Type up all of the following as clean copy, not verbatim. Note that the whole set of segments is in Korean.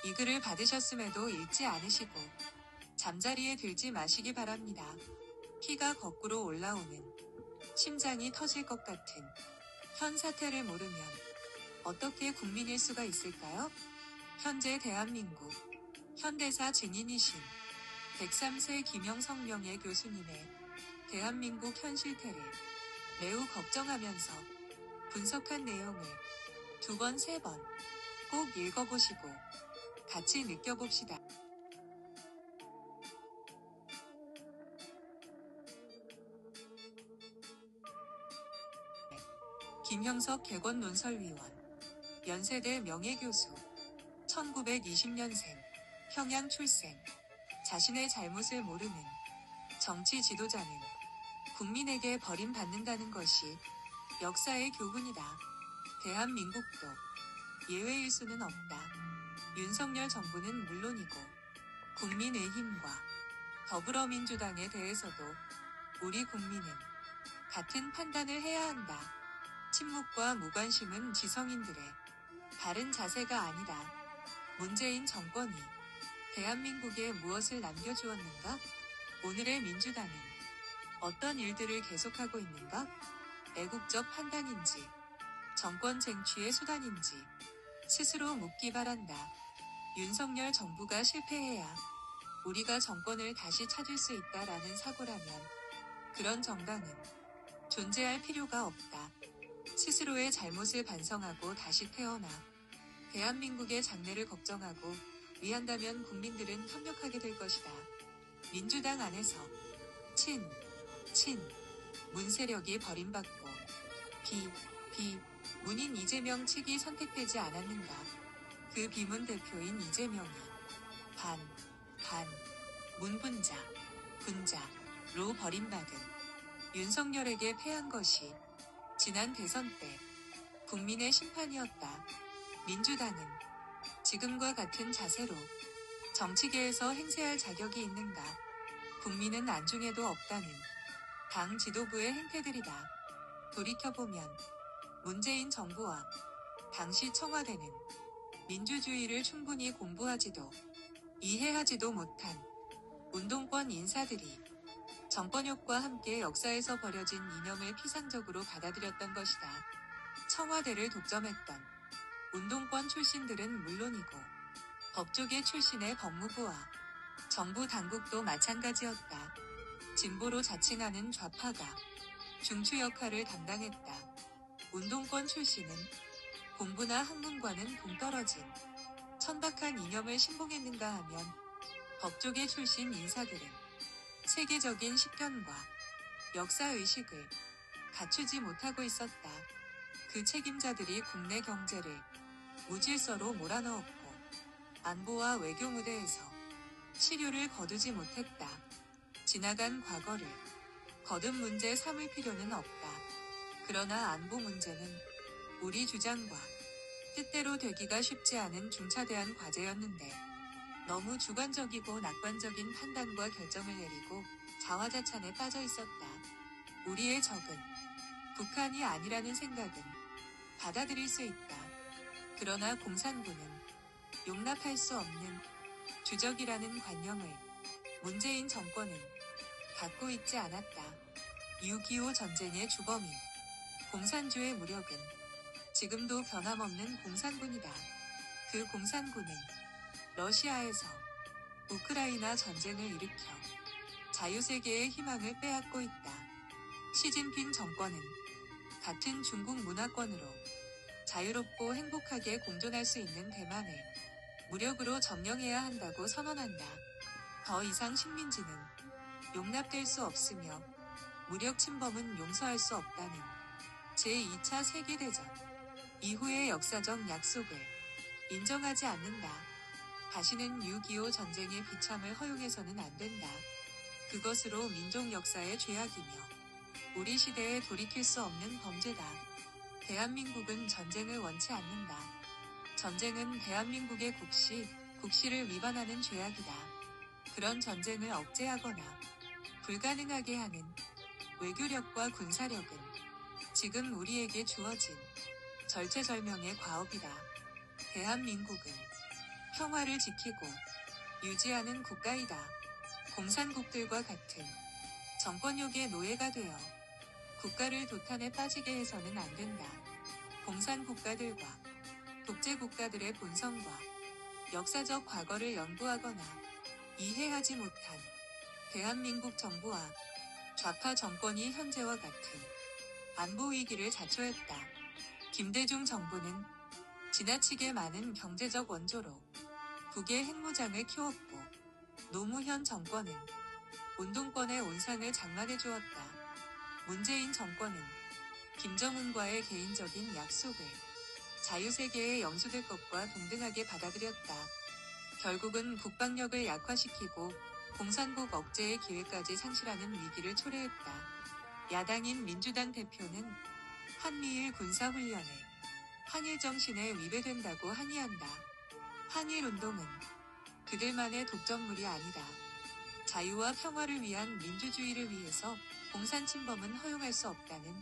이 글을 받으셨음에도 읽지 않으시고 잠자리에 들지 마시기 바랍니다. 피가 거꾸로 올라오는, 심장이 터질 것 같은 현 사태를 모르면 어떻게 국민일 수가 있을까요? 현재 대한민국 현대사 증인이신 103세 김영석 명예 교수님의 대한민국 현 실태를 매우 걱정하면서 분석한 내용을 2번, 3번 꼭 읽어보시고 같이 느껴봅시다. 김형석 객원논설위원, 연세대 명예교수, 1920년생, 평양 출생. 자신의 잘못을 모르는 정치 지도자는 국민에게 버림받는다는 것이 역사의 교훈이다. 대한민국도 예외일 수는 없다. 윤석열 정부는 물론이고 국민의힘과 더불어민주당에 대해서도 우리 국민은 같은 판단을 해야 한다. 침묵과 무관심은 지성인들의 바른 자세가 아니다. 문재인 정권이 대한민국에 무엇을 남겨주었는가? 오늘의 민주당은 어떤 일들을 계속하고 있는가? 애국적 판단인지, 정권 쟁취의 수단인지 스스로 묻기 바란다. 윤석열 정부가 실패해야 우리가 정권을 다시 찾을 수 있다라는 사고라면 그런 정당은 존재할 필요가 없다. 스스로의 잘못을 반성하고 다시 태어나 대한민국의 장래를 걱정하고 위한다면 국민들은 협력하게 될 것이다. 민주당 안에서 친, 문세력이 버림받고 문인 이재명 측이 선택되지 않았는가. 그 비문 대표인 이재명이 분자로 버림받은 윤석열에게 패한 것이 지난 대선 때 국민의 심판이었다. 민주당은 지금과 같은 자세로 정치계에서 행세할 자격이 있는가? 국민은 안중에도 없다는 당 지도부의 행태들이다. 돌이켜보면 문재인 정부와 당시 청와대는 민주주의를 충분히 공부하지도 이해하지도 못한 운동권 인사들이 정권욕과 함께 역사에서 버려진 이념을 피상적으로 받아들였던 것이다. 청와대를 독점했던 운동권 출신들은 물론이고 법조계 출신의 법무부와 정부 당국도 마찬가지였다. 진보로 자칭하는 좌파가 중추 역할을 담당했다. 운동권 출신은 공부나 학문과는 동떨어진 천박한 이념을 신봉했는가 하면 법조계 출신 인사들은 세계적인 시편과 역사의식을 갖추지 못하고 있었다. 그 책임자들이 국내 경제를 무질서로 몰아넣었고 안보와 외교 무대에서 시류를 거두지 못했다. 지나간 과거를 거듭 문제 삼을 필요는 없다. 그러나 안보 문제는 우리 주장과 뜻대로 되기가 쉽지 않은 중차대한 과제였는데 너무 주관적이고 낙관적인 판단과 결정을 내리고 자화자찬에 빠져 있었다. 우리의 적은 북한이 아니라는 생각은 받아들일 수 있다. 그러나 공산군은 용납할 수 없는 주적이라는 관념을 문재인 정권은 갖고 있지 않았다. 6.25 전쟁의 주범인 공산주의 무력은 지금도 변함없는 공산군이다. 그 공산군은 러시아에서 우크라이나 전쟁을 일으켜 자유세계의 희망을 빼앗고 있다. 시진핑 정권은 같은 중국 문화권으로 자유롭고 행복하게 공존할 수 있는 대만을 무력으로 점령해야 한다고 선언한다. 더 이상 식민지는 용납될 수 없으며 무력 침범은 용서할 수 없다는 제2차 세계대전 이후의 역사적 약속을 인정하지 않는다. 다시는 6.25 전쟁의 비참을 허용해서는 안 된다. 그것으로 민족 역사의 죄악이며 우리 시대에 돌이킬 수 없는 범죄다. 대한민국은 전쟁을 원치 않는다. 전쟁은 대한민국의 국시를 위반하는 죄악이다. 그런 전쟁을 억제하거나 불가능하게 하는 외교력과 군사력은 지금 우리에게 주어진 절체절명의 과업이다. 대한민국은 평화를 지키고 유지하는 국가이다. 공산국들과 같은 정권욕의 노예가 되어 국가를 도탄에 빠지게 해서는 안 된다. 공산국가들과 독재국가들의 본성과 역사적 과거를 연구하거나 이해하지 못한 대한민국 정부와 좌파 정권이 현재와 같은 안보 위기를 자초했다. 김대중 정부는 지나치게 많은 경제적 원조로 북의 핵무장을 키웠고 노무현 정권은 운동권의 온상을 장만해 주었다. 문재인 정권은 김정은과의 개인적인 약속을 자유세계에 영수될 것과 동등하게 받아들였다. 결국은 국방력을 약화시키고 공산국 억제의 기회까지 상실하는 위기를 초래했다. 야당인 민주당 대표는 한미일 군사훈련에 한일 정신에 위배된다고 항의한다. 한일운동은 그들만의 독점물이 아니다. 자유와 평화를 위한 민주주의를 위해서 공산침범은 허용할 수 없다는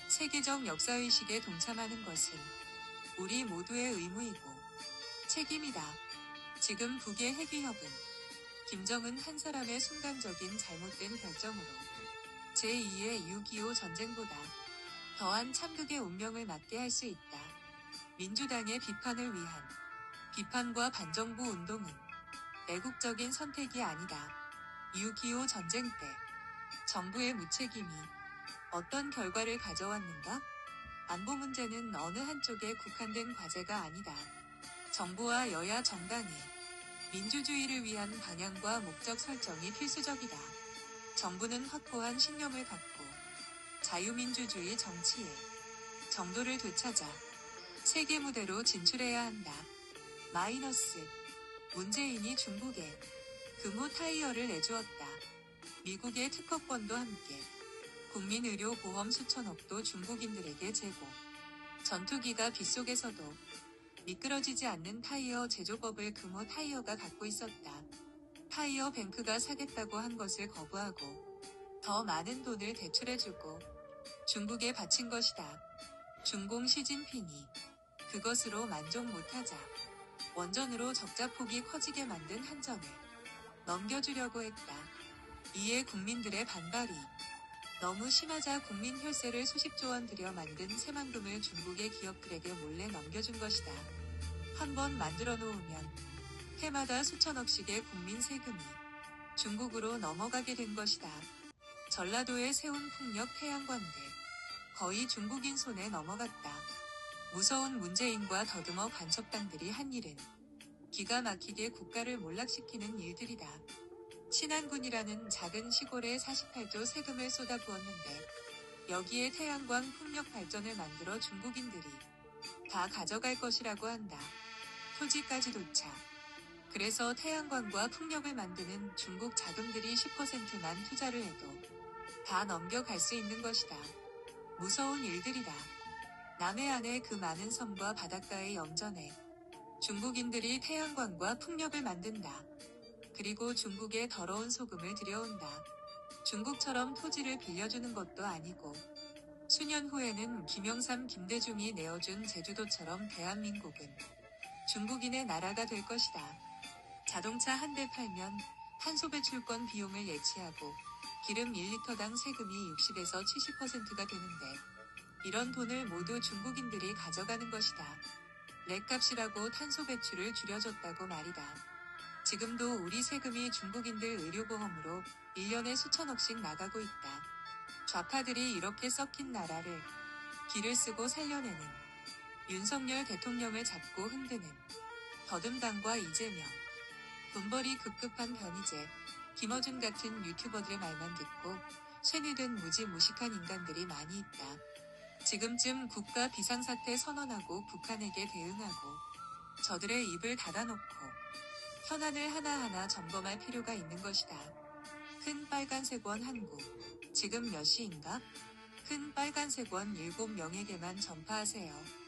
세계적 역사의식에 동참하는 것은 우리 모두의 의무이고 책임이다. 지금 북의 핵위협은 김정은 한 사람의 순간적인 잘못된 결정으로 제2의 6.25 전쟁보다 더한 참극의 운명을 맞게 할 수 있다. 민주당의 비판을 위한 비판과 반정부 운동은 애국적인 선택이 아니다. 6.25 전쟁 때 정부의 무책임이 어떤 결과를 가져왔는가? 안보 문제는 어느 한쪽에 국한된 과제가 아니다. 정부와 여야 정당의 민주주의를 위한 방향과 목적 설정이 필수적이다. 정부는 확고한 신념을 갖고 자유민주주의 정치의 정도를 되찾아 세계 무대로 진출해야 한다. 마이너스 문재인이 중국에 금호 타이어를 내주었다. 미국의 특허권도 함께 국민의료보험 수천억도 중국인들에게 제공. 전투기가 빗속에서도 미끄러지지 않는 타이어 제조법을 금호 타이어가 갖고 있었다. 타이어 뱅크가 사겠다고 한 것을 거부하고 더 많은 돈을 대출해주고 중국에 바친 것이다. 중공 시진핑이 그것으로 만족 못하자 원전으로 적자폭이 커지게 만든 한 점을 넘겨주려고 했다. 이에 국민들의 반발이 너무 심하자 국민 혈세를 수십조 원 들여 만든 새만금을 중국의 기업들에게 몰래 넘겨준 것이다. 한번 만들어 놓으면 해마다 수천억씩의 국민 세금이 중국으로 넘어가게 된 것이다. 전라도에 세운 풍력 태양광들 거의 중국인 손에 넘어갔다. 무서운 문재인과 더듬어 간첩당들이 한 일은 기가 막히게 국가를 몰락시키는 일들이다. 신안군이라는 작은 시골에 48조 세금을 쏟아부었는데 여기에 태양광 풍력 발전을 만들어 중국인들이 다 가져갈 것이라고 한다. 토지까지도차. 그래서 태양광과 풍력을 만드는 중국 자금들이 10%만 투자를 해도 다 넘겨갈 수 있는 것이다. 무서운 일들이다. 남해안의 그 많은 섬과 바닷가의 염전에 중국인들이 태양광과 풍력을 만든다. 그리고 중국에 더러운 소금을 들여온다. 중국처럼 토지를 빌려주는 것도 아니고 수년 후에는 김영삼 김대중이 내어준 제주도처럼 대한민국은 중국인의 나라가 될 것이다. 자동차 한 대 팔면 탄소 배출권 비용을 예치하고 기름 1리터당 세금이 60에서 70%가 되는데 이런 돈을 모두 중국인들이 가져가는 것이다. 렉값이라고 탄소 배출을 줄여줬다고 말이다. 지금도 우리 세금이 중국인들 의료보험으로 1년에 수천억씩 나가고 있다. 좌파들이 이렇게 썩힌 나라를 기를 쓰고 살려내는 윤석열 대통령을 잡고 흔드는 더듬당과 이재명, 돈벌이 급급한 변희재, 김어준 같은 유튜버들의 말만 듣고 쇠뇌된 무지무식한 인간들이 많이 있다. 지금쯤 국가 비상사태 선언하고 북한에게 대응하고 저들의 입을 닫아놓고 현안을 하나하나 점검할 필요가 있는 것이다. 큰 빨간색 원 한국. 지금 몇 시인가? 큰 빨간색 원 7명에게만 전파하세요.